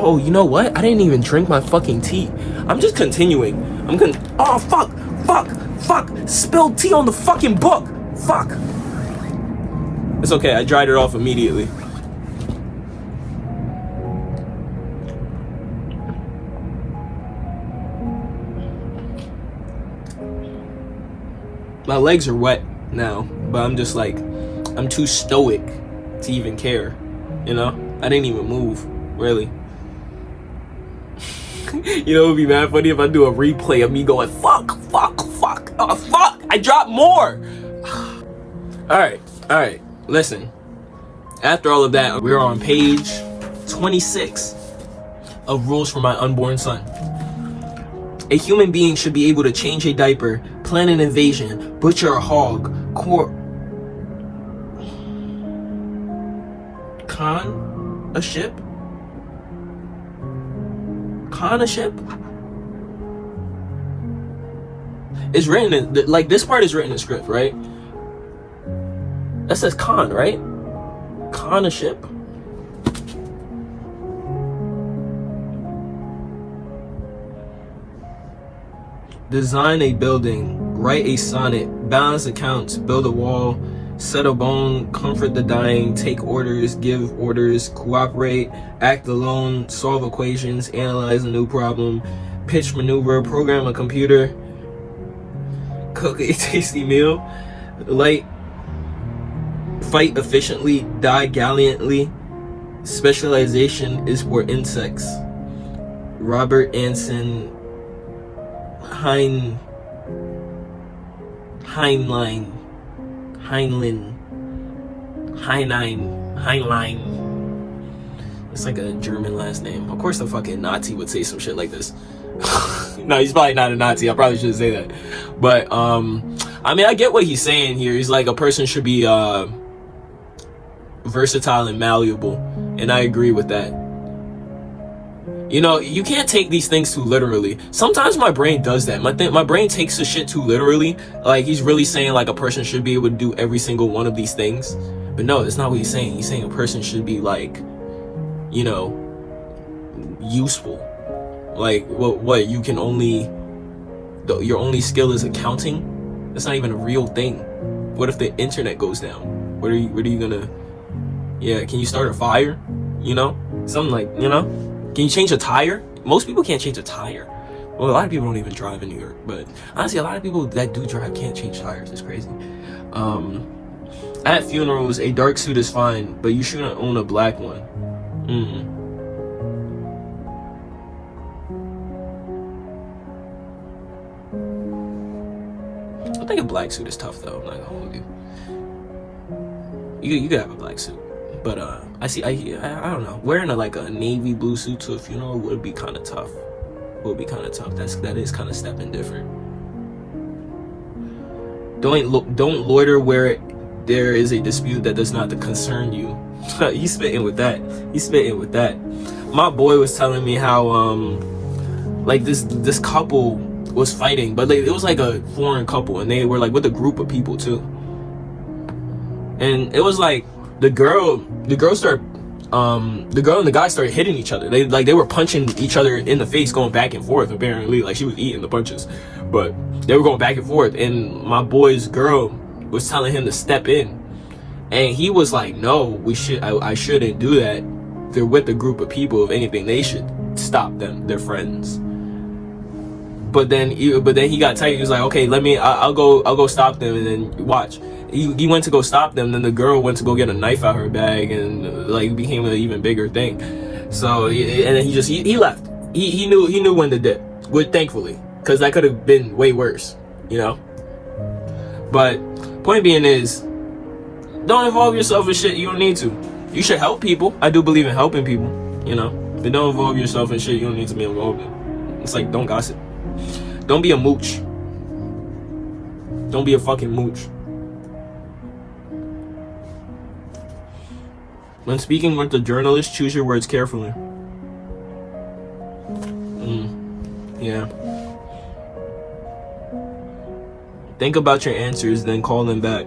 Oh, you know what? I didn't even drink my fucking tea. I'm just continuing. Oh, fuck. Spilled tea on the fucking book. Fuck. It's okay. I dried it off immediately. My legs are wet now, but I'm just like, I'm too stoic to even care, you know? I didn't even move, really. You know, it would be mad funny if I do a replay of me going, fuck, oh fuck, I dropped more. Alright, listen. After all of that, we're on page 26 of Rules for My Unborn Son. A human being should be able to change a diaper, plan an invasion, butcher a hog, con a ship? It's written in, like, this part is written in script, right? That says con, right? Con a ship? Design a building, write a sonnet, balance accounts, build a wall, set a bone, comfort the dying, take orders, give orders, cooperate, act alone, solve equations, analyze a new problem, pitch maneuver, program a computer, cook a tasty meal, fight efficiently, die gallantly. Specialization is for insects. Robert Anson Heinlein. It's like a German last name. Of course the fucking Nazi would say some shit like this. No, he's probably not a Nazi. I probably shouldn't say that. But I mean, I get what he's saying here. He's like, a person should be versatile and malleable, and I agree with that. You know, you can't take these things too literally. Sometimes my brain does that. My brain takes the shit too literally. Like, he's really saying like a person should be able to do every single one of these things. But no, that's not what he's saying. He's saying a person should be like, you know, useful. Like, what you can only, your only skill is accounting? That's not even a real thing. What if the internet goes down? What are you gonna, yeah, can you start a fire? You know, something like, you know, can you change a tire? Most people can't change a tire. Well, a lot of people don't even drive in New York, but honestly, a lot of people that do drive can't change tires. It's crazy. At funerals, a dark suit is fine, but you shouldn't own a black one. I think a black suit is tough though. I'm not gonna hold you. You could have a black suit, but I don't know. Wearing a navy blue suit to a funeral would be kind of tough. That is kind of stepping different. Don't loiter where there is a dispute that does not concern you. He's spitting with that. My boy was telling me how like this couple was fighting, but it was like a foreign couple, and they were like with a group of people too. And it was like the girl and the guy started hitting each other. They were punching each other in the face, going back and forth. Apparently, like, she was eating the punches, but they were going back and forth. And my boy's girl was telling him to step in, and he was like, "No, I shouldn't do that. They're with a group of people. If anything, they should stop them. They're friends." But then he got tight. He was like, "Okay, I'll go stop them." And then watch. He went to go stop them. Then the girl went to go get a knife out her bag, and like became an even bigger thing. So and then he left. He knew when to dip. Thankfully, because that could have been way worse, you know. But point being is, don't involve yourself in shit you don't need to. You should help people. I do believe in helping people, you know. But don't involve yourself in shit you don't need to be involved in. It's like, don't gossip. Don't be a mooch. Don't be a fucking mooch. When speaking with a journalist, choose your words carefully. Yeah. Think about your answers, then call them back.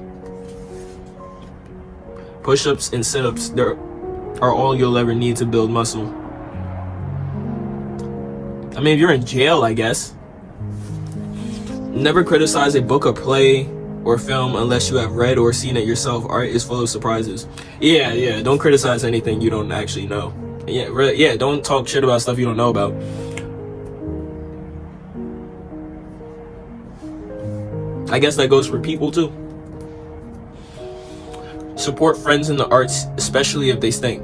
Push-ups and sit-ups are all you'll ever need to build muscle. I mean, if you're in jail, I guess. Never criticize a book or play or film unless you have read or seen it yourself. Art is full of surprises. Yeah. Don't criticize anything you don't actually know. Yeah, really. Yeah, don't talk shit about stuff you don't know about. I guess that goes for people too. Support friends in the arts, especially if they stink.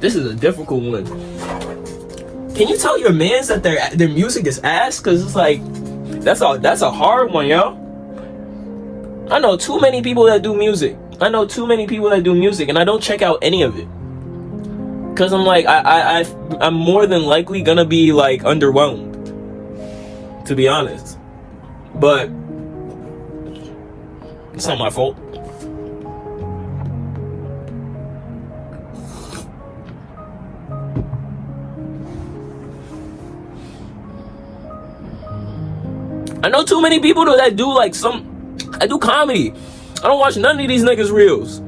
This is a difficult one. Can you tell your mans that their music is ass? Cause it's like that's a hard one, yo. I know too many people that do music. and I don't check out any of it. Cause I'm like I'm more than likely gonna be like underwhelmed, to be honest. But it's not my fault. I know too many people that do like I do comedy. I don't watch none of these niggas' reels.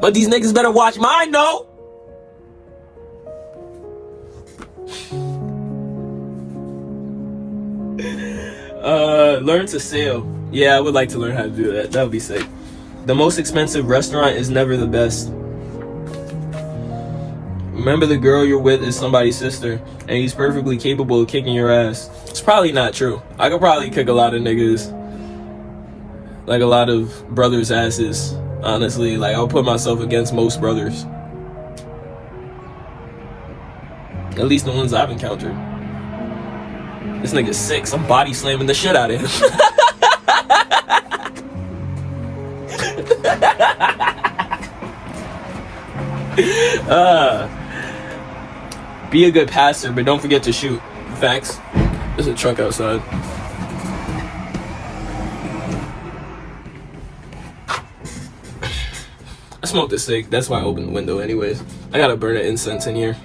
But these niggas better watch mine, though. Learn to sail. Yeah, I would like to learn how to do that. That would be sick. The most expensive restaurant is never the best. Remember, the girl you're with is somebody's sister, and he's perfectly capable of kicking your ass. It's probably not true. I could probably kick a lot of niggas, like a lot of brothers' asses. Honestly, like I'll put myself against most brothers. At least the ones I've encountered. This nigga's 6. I'm body slamming the shit out of him. Be a good passer, but don't forget to shoot. Facts. There's a truck outside. I smoked a cig. That's why I opened the window anyways. I gotta burn an incense in here.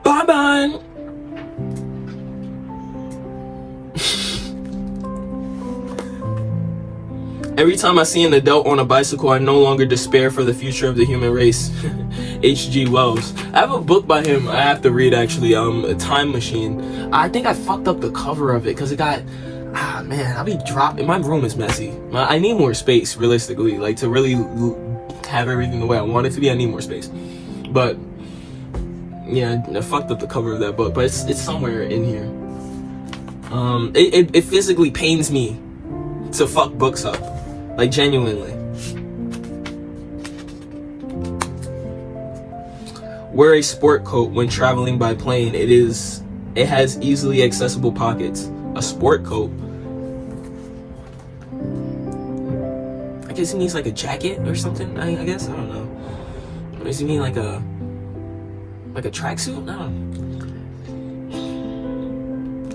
Bye-bye. Every time I see an adult on a bicycle, I no longer despair for the future of the human race. H.G. Wells. I have a book by him I have to read, actually. A Time Machine. I think I fucked up the cover of it because it got... man, I'll be dropping. My room is messy. I need more space, realistically. Like, to really have everything the way I want it to be, I need more space. But, yeah, I fucked up the cover of that book. But it's somewhere in here. It physically pains me to fuck books up. Like, genuinely. Wear a sport coat when traveling by plane. It has easily accessible pockets. A sport coat? I guess he needs like a jacket or something, I guess. I don't know. Or does he mean like a tracksuit? I don't know.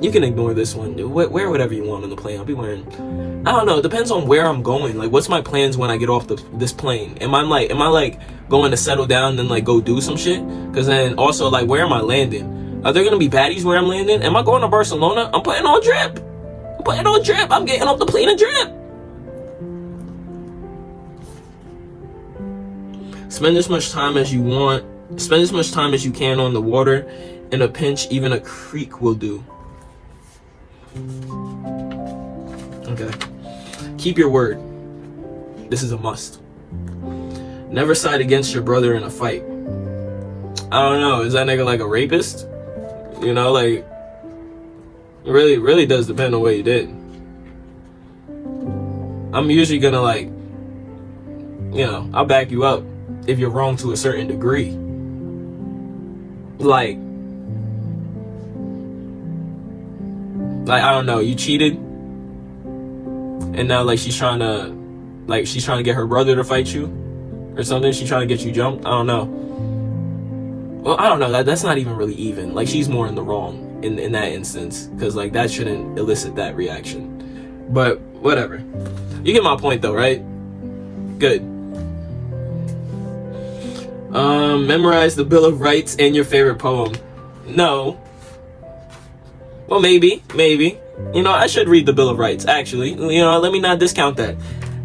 You can ignore this one. Wear whatever you want on the plane. I'll be wearing... I don't know. It depends on where I'm going. Like, what's my plans when I get off this plane? Am I like going to settle down and then like go do some shit? Because then also, like, where am I landing? Are there gonna be baddies where I'm landing? Am I going to Barcelona? I'm putting on drip. I'm getting off the plane and drip. Spend as much time as you want. Spend as much time as you can on the water. In a pinch, even a creek will do. Okay. Keep your word. This is a must. Never side against your brother in a fight. I don't know. Is that nigga like a rapist? You know, like, it really does depend on what you did. I'm usually gonna, like, you know, I'll back you up if you're wrong to a certain degree. Like, I don't know, you cheated, and now like she's trying to get her brother to fight you or something. She's trying to get you jumped. I don't know. Well, I don't know. That's not even really even. Like, she's more in the wrong in that instance, because like that shouldn't elicit that reaction. But whatever. You get my point though, right? Good. Memorize the Bill of Rights and your favorite poem. No. Well, maybe. You know, I should read the Bill of Rights, actually. You know, let me not discount that.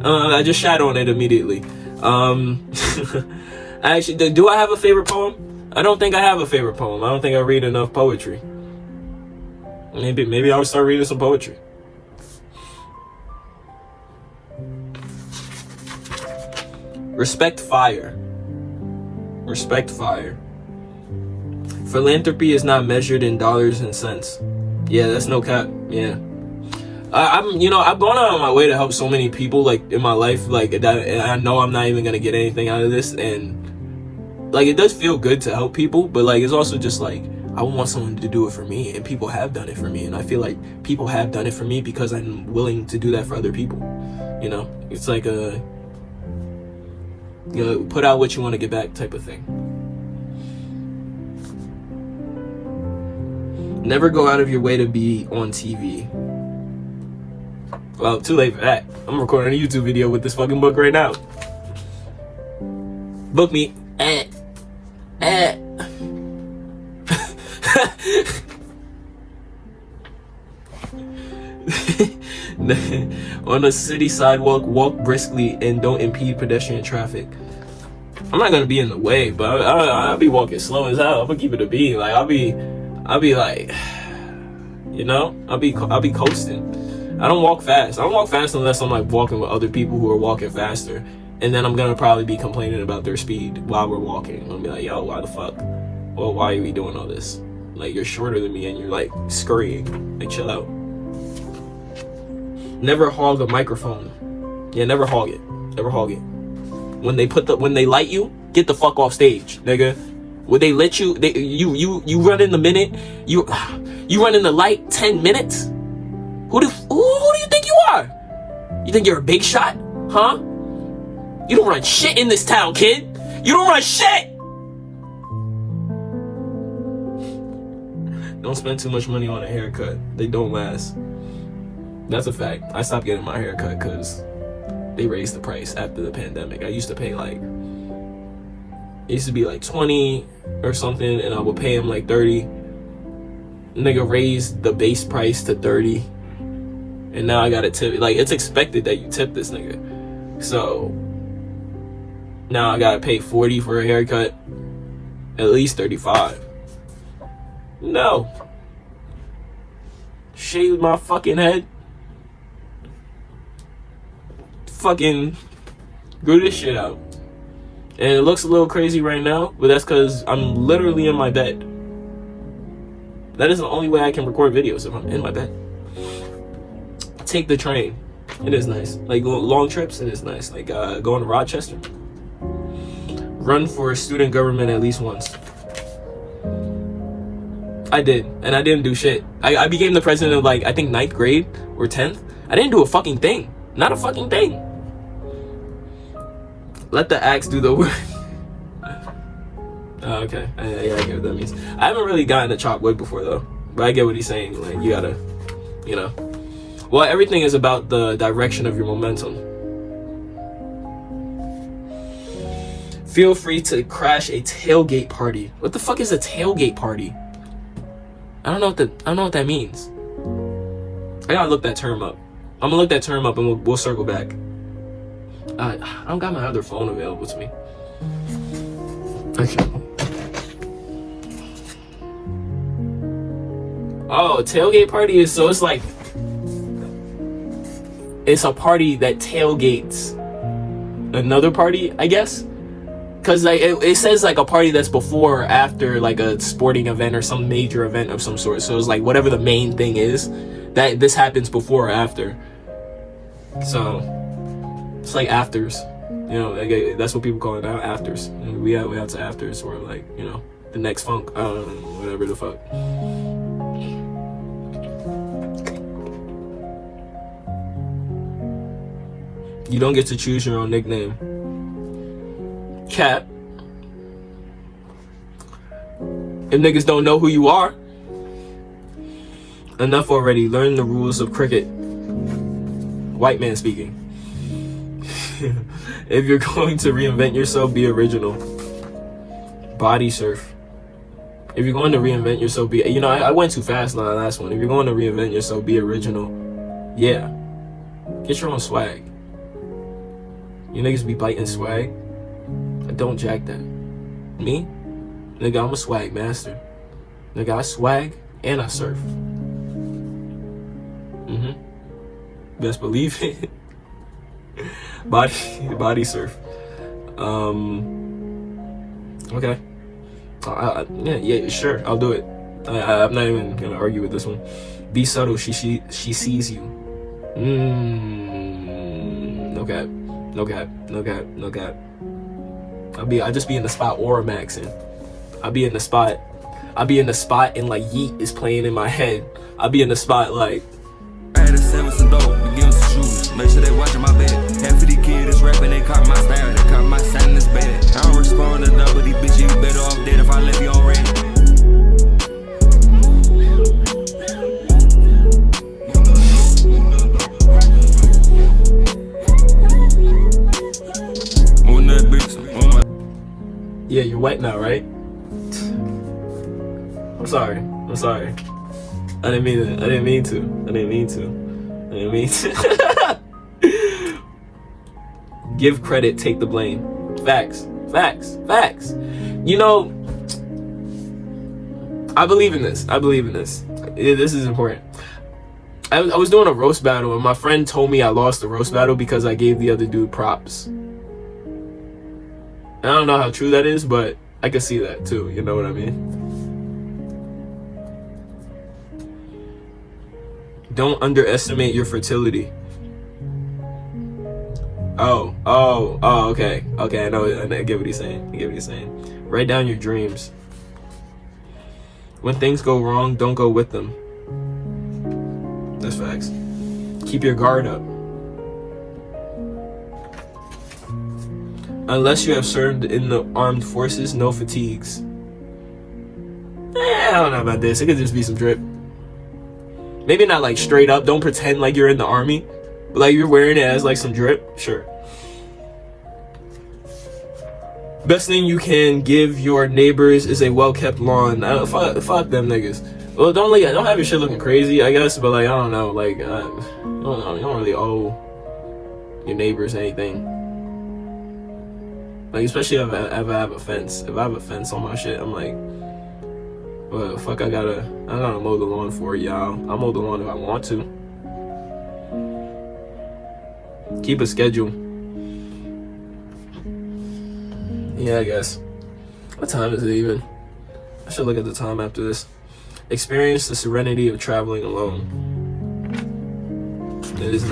I just shat on it immediately. Actually, do I have a favorite poem? I don't think I have a favorite poem. I don't think I read enough poetry. Maybe I'll start reading some poetry. Respect fire. Respect fire. Philanthropy is not measured in dollars and cents. Yeah, that's no cap. Yeah. I've gone out of my way to help so many people, like, in my life, like, that, and I know I'm not even gonna get anything out of this, and, like, it does feel good to help people, but, like, it's also just, like, I want someone to do it for me, and people have done it for me, and I feel like people have done it for me because I'm willing to do that for other people, you know? It's like a, you know, put out what you want to get back type of thing. Never go out of your way to be on TV. Well, too late for that. I'm recording a YouTube video with this fucking book right now. Book me. On a city sidewalk, walk briskly and don't impede pedestrian traffic. I'm not gonna be in the way, but I'll be walking slow as hell. I'm gonna keep it a beat. Like I'll be like, you know, I'll be coasting. I don't walk fast. I don't walk fast unless I'm like walking with other people who are walking faster, and then I'm gonna probably be complaining about their speed while we're walking. I'll be like, yo, why the fuck? Well, why are we doing all this? Like, you're shorter than me and you're like scurrying. Like, chill out. Never hog a microphone. Yeah, never hog it. Never hog it. When they light you, get the fuck off stage, nigga. When they let you, you run in the minute. You run in the light 10 minutes. Who do you think you are? You think you're a big shot? Huh? You don't run shit in this town, kid. You don't run shit! Don't spend too much money on a haircut. They don't last. That's a fact. I stopped getting my haircut because they raised the price after the pandemic. I used to pay like, it used to be like 20 or something, and I would pay him like 30. Nigga raised the base price to 30. And now I gotta tip. Like, it's expected that you tip this nigga. So now I gotta pay 40 for a haircut. At least 35. No. Shave my fucking head. Fucking grew this shit out. And it looks a little crazy right now, but that's because I'm literally in my bed. That is the only way I can record videos, if I'm in my bed. Take the train. It is nice. Like, long trips, it is nice. Like, going to Rochester. Run for student government at least once. I did, and I didn't do shit. I became the president of, like, I think 9th grade or 10th. I didn't do a fucking thing. Not a fucking thing. Let the axe do the work. Oh, okay. Yeah, I get what that means. I haven't really gotten to chop wood before, though. But I get what he's saying. Like, you gotta, you know. Well, everything is about the direction of your momentum. Feel free to crash a tailgate party. What the fuck is a tailgate party? I don't know what that means. I gotta look that term up. I'm gonna look that term up and we'll circle back. I don't got my other phone available to me. Okay. Oh, tailgate party is, so it's like, it's a party that tailgates another party, I guess. Cause like it says like a party that's before or after like a sporting event or some major event of some sort. So it's like whatever the main thing is, that this happens before or after. So it's like afters, you know. Like, that's what people call it now, afters. And we out to afters, or like, you know, the next funk. I don't know, whatever the fuck. You don't get to choose your own nickname. Cap. If niggas don't know who you are, enough already. Learn the rules of cricket. White man speaking. If you're going to reinvent yourself, be original. Body surf. If you're going to reinvent yourself, be, you know, I went too fast on the last one. If you're going to reinvent yourself, be original. Yeah. Get your own swag. You niggas be biting swag. I don't jack that. Me? Nigga, I'm a swag master. Nigga, I swag and I surf. Best believe it. Body surf. Okay. Yeah, sure, I'll do it. I'm not even gonna argue with this one. Be subtle. She sees you. No cap. I just be in the spot Aura maxing. I be in the spot and like Yeet is playing in my head. I be in the spot like. I had a 7 some dope, give some shoes. Make sure they watching my back. Half of these kids rapping, they caught my style, they caught my sound in this bed. I don't respond to none, but these bitches, you better off dead if I left you on red. Yeah, you're wet now, right? I'm sorry. I didn't mean to. Give credit, take the blame. Facts. You know, I believe in this. This is important. I was doing a roast battle, and my friend told me I lost the roast battle because I gave the other dude props. I don't know how true that is, but I can see that too. You know what I mean? Don't underestimate your fertility. Oh, okay. I get what he's saying. Write down your dreams. When things go wrong, don't go with them. That's facts. Keep your guard up. Unless you have served in the armed forces, no fatigues. I don't know about this. It could just be some drip. Maybe not like straight up. Don't pretend like you're in the army. But like you're wearing it as like some drip. Sure. Best thing you can give your neighbors is a well-kept lawn. Fuck them niggas. Well, don't have your shit looking crazy, I guess. But like, I don't know. Like, I don't know. You don't really owe your neighbors anything. Like, especially if I have a fence. If I have a fence on my shit, I'm like, well, the fuck I gotta mow the lawn for y'all. I'll mow the lawn if I want to. Keep a schedule. Yeah, I guess. What time is it even? I should look at the time after this. Experience the serenity of traveling alone. It is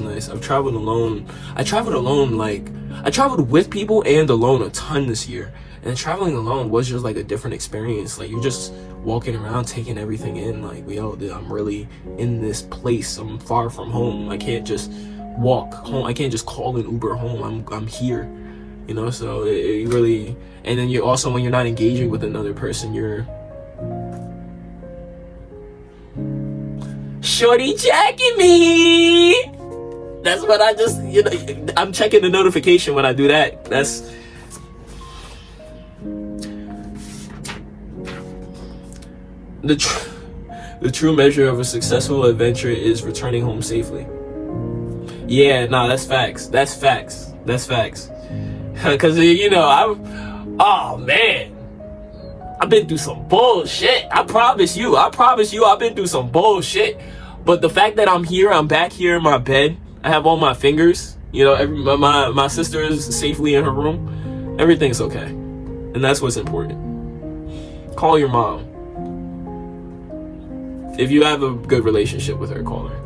nice. I've traveled alone. I traveled with people and alone a ton this year. And traveling alone was just like a different experience. Like, you're just walking around taking everything in. Like, I'm really in this place. I'm far from home. I can't just walk home. I can't just call an Uber home. I'm here. You know, so it really. And then you're also, when you're not engaging with another person, you're shorty jacking me. That's what I just, I'm checking the notification when I do that. That's the true measure of a successful adventure is returning home safely. Yeah, nah, that's facts. Cause oh man, I've been through some bullshit. I promise you, I've been through some bullshit. But the fact that I'm back here in my bed, I have all my fingers, my sister is safely in her room, everything's okay. And that's what's important. Call your mom. If you have a good relationship with her, call her.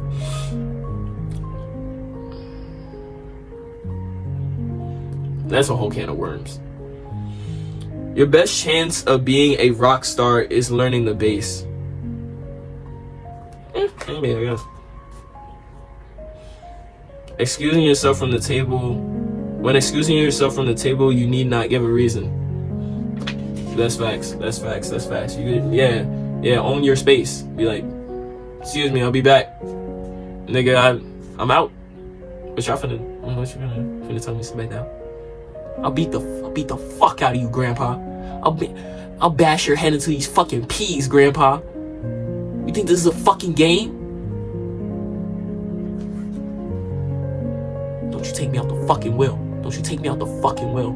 That's a whole can of worms. Your best chance of being a rock star is learning the bass. Maybe, I guess. Excusing yourself from the table. When excusing yourself from the table, you need not give a reason. That's facts. Yeah, own your space. Be like, excuse me, I'll be back. Nigga, I'm out. What you finna tell me to sit back down? I'll beat the fuck out of you, grandpa. I'll bash your head into these fucking peas, Grandpa. You think this is a fucking game? Don't you take me out the fucking will. Don't you take me out the fucking will.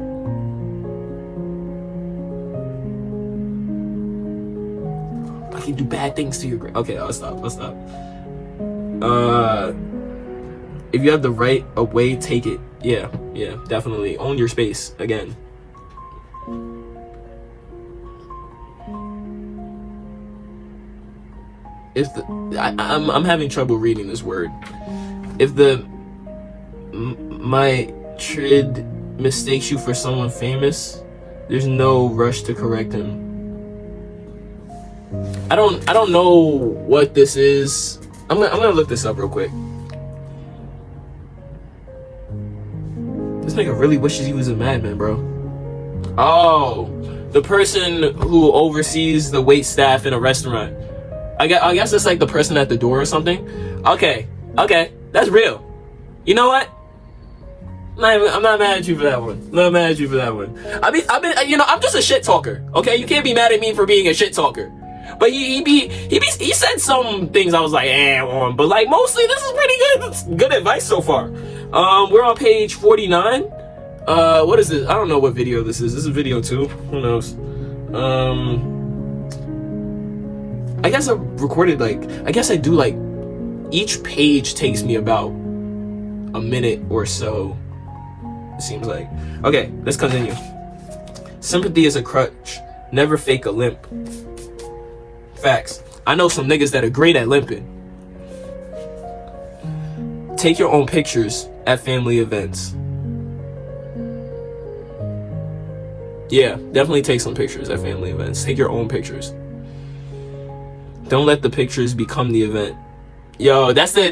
I can do bad things to your okay, I'll stop. If you have the right of way, take it. Yeah, definitely. Own your space again. If the I'm having trouble reading this word. If the my trid mistakes you for someone famous, there's no rush to correct him. I don't know what this is. I'm gonna look this up real quick. This nigga really wishes he was a madman, bro. Oh, the person who oversees the wait staff in a restaurant. I guess it's like the person at the door or something. Okay, that's real. You know what? I'm not mad at you for that one. I've been, I'm just a shit talker. Okay, you can't be mad at me for being a shit talker. But he said some things I was like, on. But like mostly, this is pretty good. It's good advice so far. We're on page 49. What is this? I don't know what video this is. This is video 2. Who knows? I guess I recorded I do like each page takes me about a minute or so. It seems like. Okay, let's continue. Sympathy is a crutch. Never fake a limp. Facts. I know some niggas that are great at limping. Take your own pictures at family events. Yeah, definitely take some pictures at family events. Take your own pictures. Don't let the pictures become the event. Yo, that's the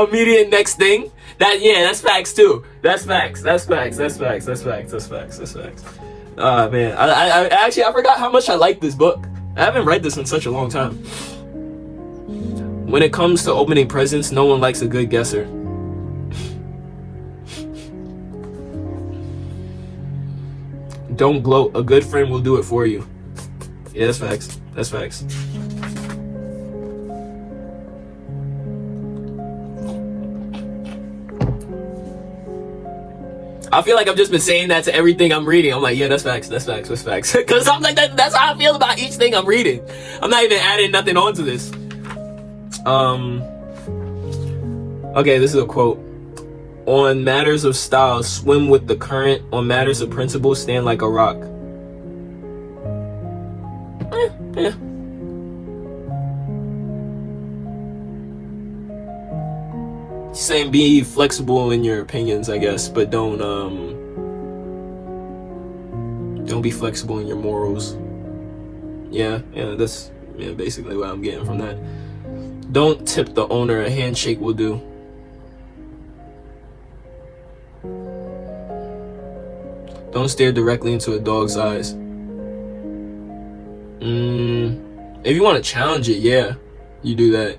immediate next thing. That's facts too. That's facts. Man, I actually forgot how much I like this book. I haven't read this in such a long time. When it comes to opening presents, no one likes a good guesser. Don't gloat. A good friend will do it for you. Yeah, that's facts. I feel like I've just been saying that to everything I'm reading. I'm like, yeah, that's facts. Because I'm like, that's how I feel about each thing I'm reading. I'm not even adding nothing onto this. Okay, this is a quote. On matters of style, swim with the current. On matters of principle, stand like a rock. Yeah. Saying be flexible in your opinions, I guess, but don't be flexible in your morals. Yeah, that's basically what I'm getting from that. Don't tip the owner. A handshake will do. Don't stare directly into a dog's eyes. If you want to challenge it, yeah, you do that.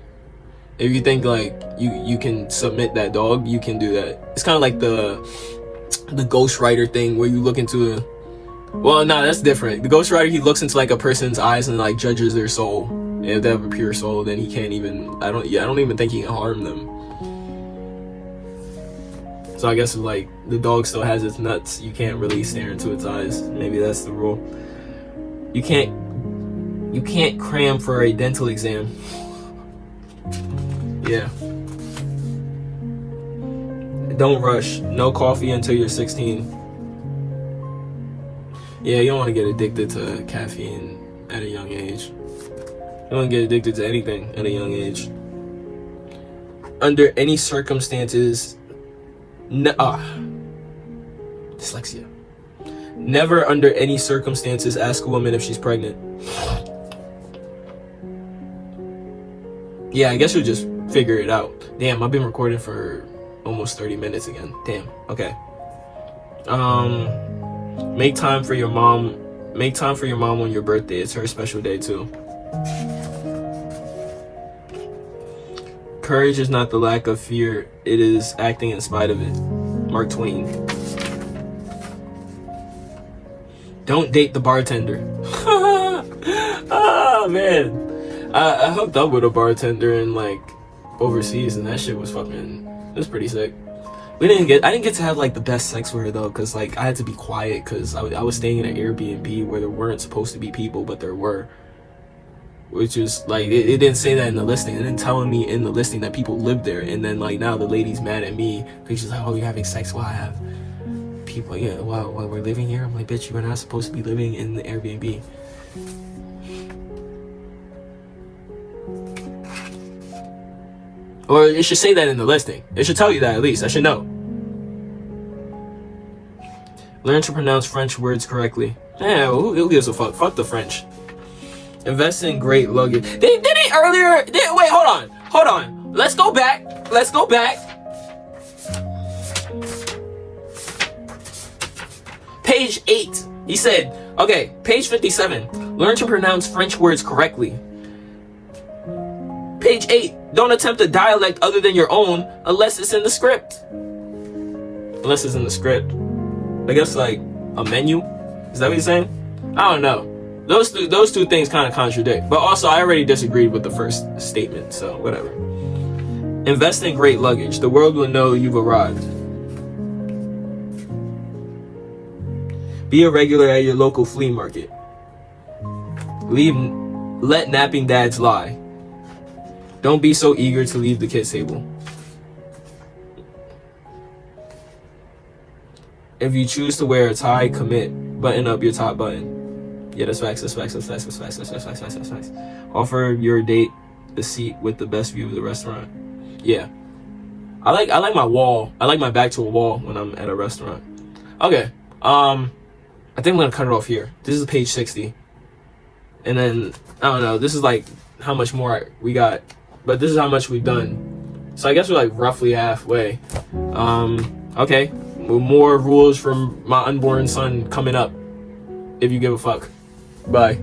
If you think like you can submit that dog, you can do that. It's kind of like the ghostwriter thing where you look into that's different. The ghostwriter, he looks into like a person's eyes and like judges their soul. And if they have a pure soul, then he can't even. I don't even think he can harm them. So I guess if, like, the dog still has its nuts, you can't really stare into its eyes. Maybe that's the rule. You can't cram for a dental exam. Yeah. Don't rush. No coffee until you're 16. Yeah, you don't want to get addicted to caffeine at a young age. You don't want to get addicted to anything at a young age. Under any circumstances, dyslexia. Never under any circumstances ask a woman if she's pregnant. Yeah, I guess you'll just figure it out. Damn, I've been recording for almost 30 minutes again. Damn. Okay. Make time for your mom. Make time for your mom on your birthday. It's her special day too. Courage is not the lack of fear. It is acting in spite of it. Mark Twain. Don't date the bartender. Oh man, I hooked up with a bartender in like overseas, and that shit was fucking. It was pretty sick. I didn't get to have like the best sex with her though, cause like I had to be quiet, cause I was staying in an Airbnb where there weren't supposed to be people, but there were. Which is like it didn't say that in the listing. It didn't tell me in the listing that people lived there. And then like now the lady's mad at me because she's like, "Oh, you're having sex while I have people." Yeah, while we're living here. I'm like, "Bitch, you are not supposed to be living in the Airbnb." Or it should say that in the listing. It should tell you that at least. I should know. Learn to pronounce French words correctly. Yeah, who gives a fuck? Fuck the French. Invest in great luggage. They did it earlier. Wait, hold on. Let's go back. Page 8. He said, okay, page 57. Learn to pronounce French words correctly. Page 8. Don't attempt a dialect other than your own unless it's in the script. I guess like a menu. Is that what you're saying? I don't know. Those two things kind of contradict. But also, I already disagreed with the first statement, so whatever. Invest in great luggage. The world will know you've arrived. Be a regular at your local flea market. Let napping dads lie. Don't be so eager to leave the kids' table. If you choose to wear a tie, commit. Button up your top button. Yeah, that's facts. Offer your date the seat with the best view of the restaurant. Yeah. I like my wall. I like my back to a wall when I'm at a restaurant. Okay. I think I'm gonna cut it off here. This is page 60. And then I don't know, this is like how much more we got. But this is how much we've done. So I guess we're like roughly halfway. Okay. More rules from My Unborn Son coming up. If you give a fuck. Bye.